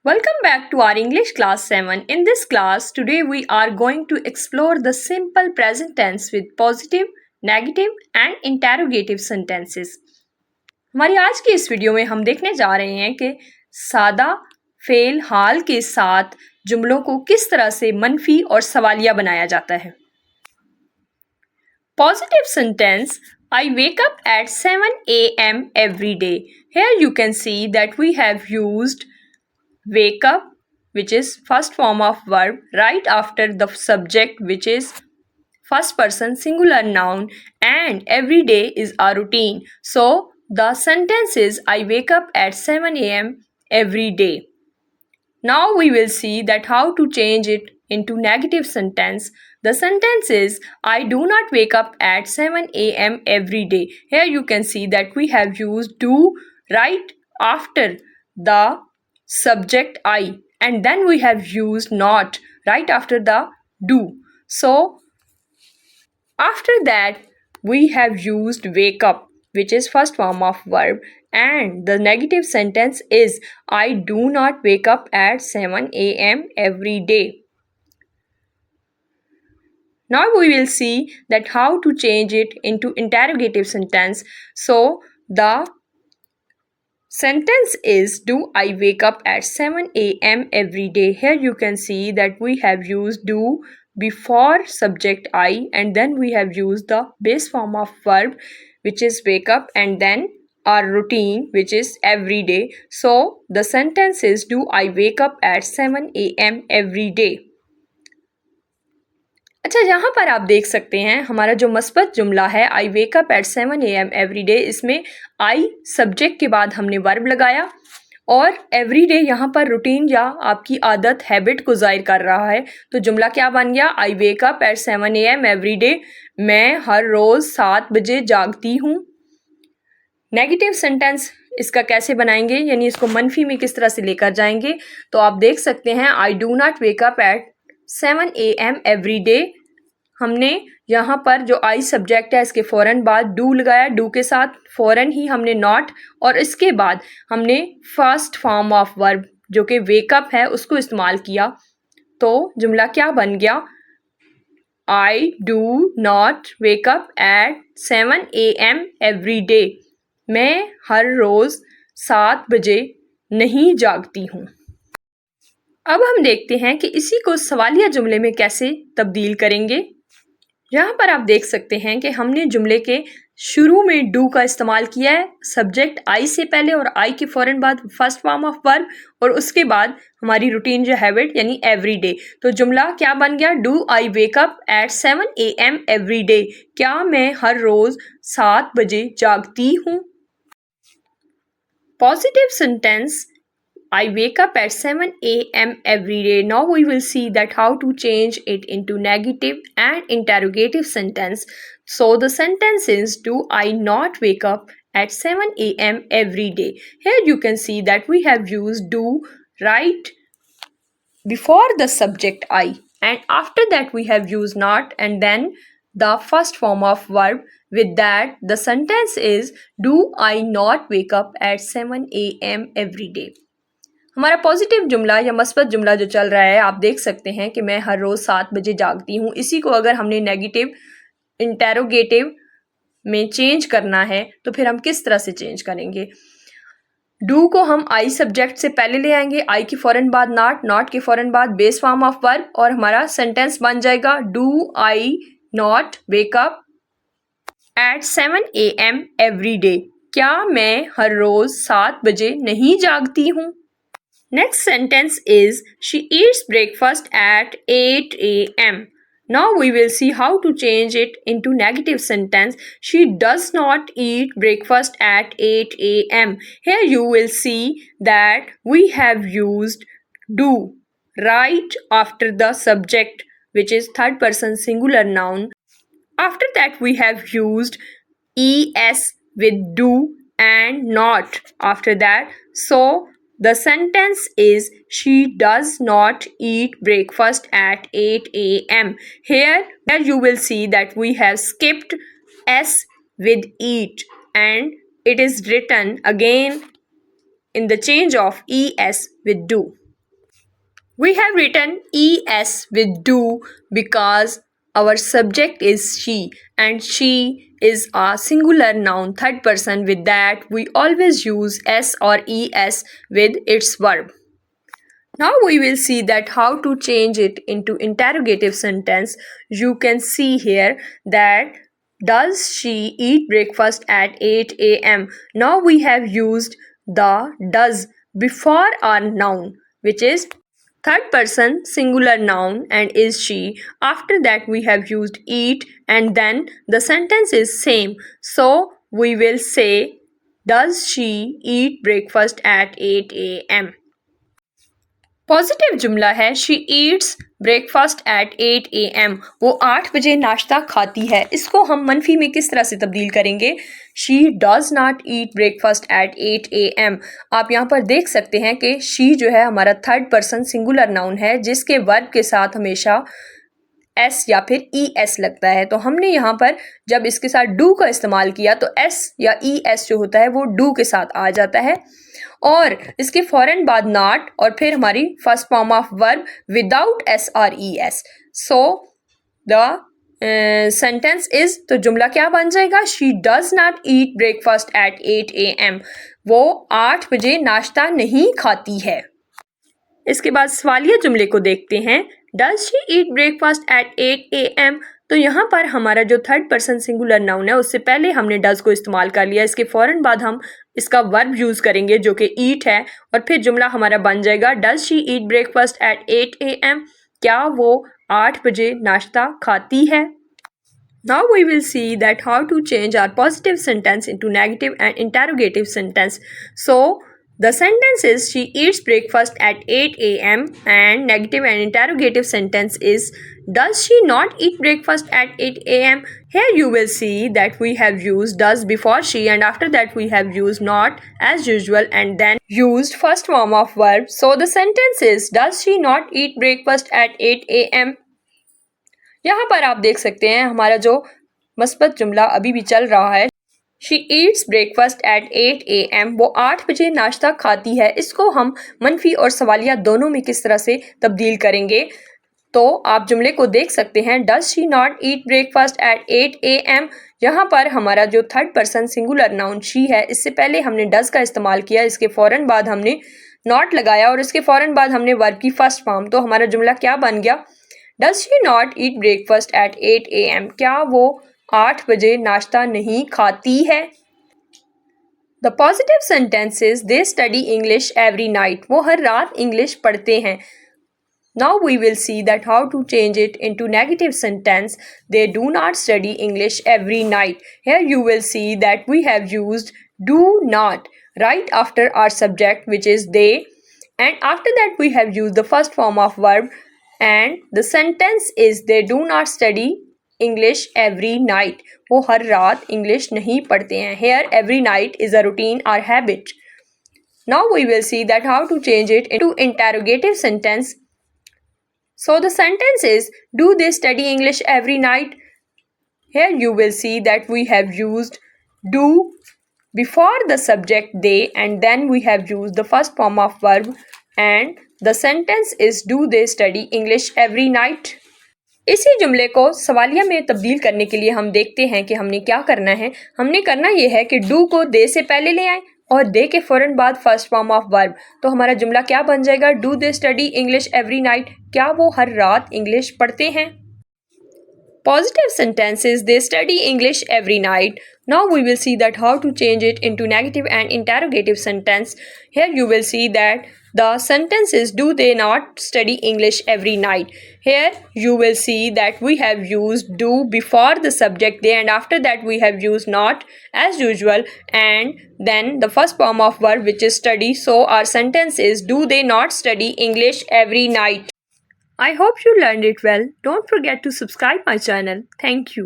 Welcome back to our English class 7. In this class, today we are going to explore the simple present tense with positive, negative and interrogative sentences. हमारी आज की इस video में हम देखने जा रहे हैं कि सादा फेल हाल के साथ जुमलों को किस तरह से मनफी और सवालिया बनाया जाता है. Positive sentence: I wake up at 7 a.m. every day. Here you can see that we have used wake up, which is first form of verb, right after the subject, which is first person singular noun, and every day is a routine. So the sentence is I wake up at 7 a.m. every day. Now we will see that how to change it into negative sentence. The sentence is I do not wake up at 7 a.m. every day. Here you can see that we have used do right after the subject I, and then we have used not right after the do. So after that we have used wake up, which is first form of verb, and the negative sentence is I do not wake up at 7 a.m. every day. Now we will see that how to change it into interrogative sentence. So the sentence is do I wake up at 7 a.m. every day. Here you can see that we have used do before subject I, and then we have used the base form of verb, which is wake up, and then our routine, which is every day. So the sentence is do I wake up at 7 a.m. every day. अच्छा, यहाँ पर आप देख सकते हैं हमारा जो मस्बत जुमला है I wake up at 7 a.m. Every day, इसमें आई सब्जेक्ट के बाद हमने वर्ब लगाया और एवरी डे यहाँ पर रूटीन या आपकी आदत हैबिट को जाहिर कर रहा है. तो जुमला क्या बन गया? I wake up at 7 a.m. Every day. मैं हर रोज़ 7 बजे जागती हूँ. नेगेटिव सेंटेंस इसका कैसे बनाएंगे, यानी इसको मनफी में किस तरह से लेकर जाएंगे, तो आप देख सकते हैं I do not wake up at 7 a.m. Every day. हमने यहाँ पर जो आई सब्जेक्ट है इसके फ़ौरन बाद डू लगाया, डू के साथ फ़ौरन ही हमने नॉट, और इसके बाद हमने फर्स्ट फॉर्म ऑफ वर्ब जो कि वेकअप है उसको इस्तेमाल किया. तो जुमला क्या बन गया? I do not wake up at 7 a.m. Every day. मैं हर रोज़ 7 बजे नहीं जागती हूँ. अब हम देखते हैं कि इसी को सवालिया जुमले में कैसे तब्दील करेंगे. यहाँ पर आप देख सकते हैं कि हमने जुमले के शुरू में डू का इस्तेमाल किया है, सब्जेक्ट आई से पहले और आई के फ़ौरन बाद फर्स्ट फॉर्म ऑफ वर्ब, और उसके बाद हमारी रूटीन जो हैबिट यानी एवरी डे. तो जुमला क्या बन गया? Do I wake up at 7 a.m. Every day. क्या मैं हर रोज़ 7 बजे जागती हूँ. Positive sentence I wake up at 7 a.m. every day. Now we will see that how to change it into negative and interrogative sentence. So the sentence is do I not wake up at 7 a.m. every day. Here you can see that we have used do right before the subject I, and after that we have used not and then the first form of verb. With that the sentence is do I not wake up at 7 a.m. every day. हमारा positive जुमला या मस्बत जुमला जो चल रहा है, आप देख सकते हैं कि मैं हर रोज़ 7 बजे जागती हूँ. इसी को अगर हमने नेगेटिव इंटेरोगेटिव में चेंज करना है तो फिर हम किस तरह से चेंज करेंगे? डू को हम आई सब्जेक्ट से पहले ले आएंगे, आई के फ़ौरन बाद नॉट, नॉट के फ़ौरन बाद बेस फॉर्म ऑफ वर्ब, और हमारा सेंटेंस बन जाएगा do I not wake up at 7 a.m. Every day. क्या मैं हर रोज़ 7 बजे नहीं जागती हूँ. Next sentence is she eats breakfast at 8 a.m. Now we will see how to change it into negative sentence. She does not eat breakfast at 8 a.m. Here you will see that we have used do right after the subject, which is third person singular noun. After that we have used es with do and not after that. So the sentence is she does not eat breakfast at 8 a.m. Here you will see that we have skipped s with eat and it is written again in the change of es with do. We have written es with do because our subject is she and she is a singular noun third person. With that, we always use s or es with its verb. Now we will see that how to change it into interrogative sentence. You can see here that does she eat breakfast at 8 a.m. Now we have used the does before our noun, which is third person singular noun and is she. After that we have used eat and then the sentence is same. So we will say does she eat breakfast at 8 a.m. Positive जुमला है she Yeats breakfast at 8 a.m. वो 8 बजे नाश्ता खाती है। इसको हम मनफी में किस तरह से तब्दील करेंगे? She does not eat breakfast at 8 a.m. आप यहाँ पर देख सकते हैं कि शी जो है हमारा थर्ड पर्सन सिंगुलर नाउन है जिसके वर्ब के साथ हमेशा एस या फिर ई एस लगता है। तो हमने यहाँ पर जब इसके साथ डू का इस्तेमाल किया तो एस या ई एस जो होता है वो डू के साथ आ जाता है और इसके फौरन बाद नॉट और फिर हमारी first form of verb without S और E S. So the sentence is, तो जुमला क्या बन जाएगा? She does not eat breakfast at 8 a.m. वो 8 बजे नाश्ता नहीं खाती है। इसके बाद सवालिया जुमले को देखते हैं। Does she eat breakfast at 8 a.m. तो यहाँ पर हमारा जो थर्ड पर्सन सिंगुलर नाउन है उससे पहले हमने डज को इस्तेमाल कर लिया। इसके फौरन बाद हम इसका वर्ब यूज करेंगे जो कि ईट है और फिर जुमला हमारा बन जाएगा does she eat breakfast at 8 a.m. क्या वो 8 बजे नाश्ता खाती है? Now we will see that how to change our positive sentence into negative and interrogative sentence. So the sentence is she eats breakfast at 8 a.m. and negative and interrogative sentence is does she not eat breakfast at 8 a.m. Here you will see that we have used does before she and after that we have used not as usual and then used first form of verb. So the sentence is does she not eat breakfast at 8 a.m. यहाँ पर आप देख सकते हैं हमारा जो मस्बत जुमला अभी भी चल रहा है। She Yeats breakfast at 8 a.m. वो 8 बजे नाश्ता खाती है। इसको हम मनफी और सवालिया दोनों में किस तरह से तब्दील करेंगे? तो आप जुमले को देख सकते हैं does she not eat breakfast at 8 a.m. यहाँ पर हमारा जो third person singular noun she है इससे पहले हमने डज का इस्तेमाल किया। इसके फौरन बाद हमने नॉट लगाया और इसके फौरन बाद हमने वर्ब की फर्स्ट फॉर्म। तो हमारा जुमला क्या बन गया? Does she not eat breakfast at 8 a.m. क्या वो 8 बजे नाश्ता नहीं खाती है? The positive sentences they study English every night. वो हर रात इंग्लिश पढ़ते हैं। Now we will see that how to change it into negative sentence they do not study English every night. Here you will see that we have used do not right after our subject which is they and after that we have used the first form of verb and the sentence is they do not study English every night. वो हर रात English नहीं पढ़ते हैं। Here every night is a routine or habit. Now we will see that how to change it into interrogative sentence. So the sentence is do they study English every night? Here you will see that we have used do before the subject they and then we have used the first form of verb and the sentence is do they study English every night. इसी जुमले को सवालिया में तब्दील करने के लिए हम देखते हैं कि हमने क्या करना है। हमने करना ये है कि डू को दे से पहले ले आए और दे के फौरन बाद फर्स्ट फॉर्म ऑफ वर्ब। तो हमारा जुमला क्या बन जाएगा? Do they study English every night. क्या वो हर रात इंग्लिश पढ़ते हैं? Positive sentences they study English every night. Now we will see that how to change it into negative and interrogative sentence. Here you will see that the sentence is do they not study English every night. Here you will see that we have used do before the subject they and after that we have used not as usual and then the first form of verb which is study. So our sentence is do they not study English every night. I hope you learned it well. Don't forget to subscribe my channel. Thank you.